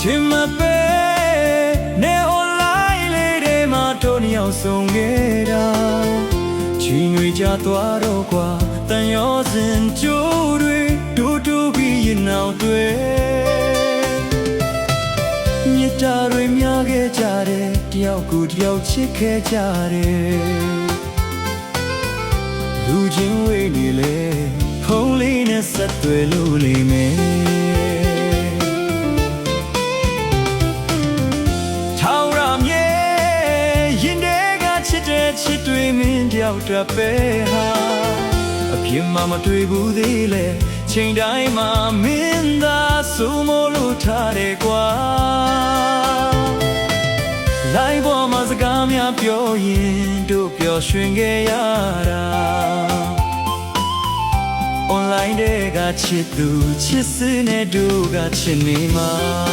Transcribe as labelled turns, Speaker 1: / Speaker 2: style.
Speaker 1: ထင်မပဲနေအွန်လိုင်းလေးတွေမှာတို့နှစ်ယောက်ဆုံးခဲ့တာချင်းတွေကြသွားတော့ကွာတန်ရောစင်ကြိုးတွေတူတူပြီးရင်နောက်တွေမြတ်တာတွေများခဲ့ကြတယ်တယောက်ကိုတယောက်ချစ်ခဲ့ကြတယ်လူချင်းဝေးနေလေဖုန်းလေးနဲ့ဆက်သွယ်လို့လိမ့်မယ်ထောင်ရမြေရင်တွေကချစ်တဲ့ချစ်တွေမင်းတယောက်တည်းပဲဟာအပြစ်မှမတွေ့ဘူးသေးလေချိန်တိုင်းမှာမင်းသာဆိုမလို့ထားတယ်ကွာလိုက်ပေါ်မှာစကားများပြောရင်တို့ပျော်ရွှင်ခဲ့ရတာ online တွေကချစ်သူချစ်စနဲ့တို့ကချစ်နေမှာ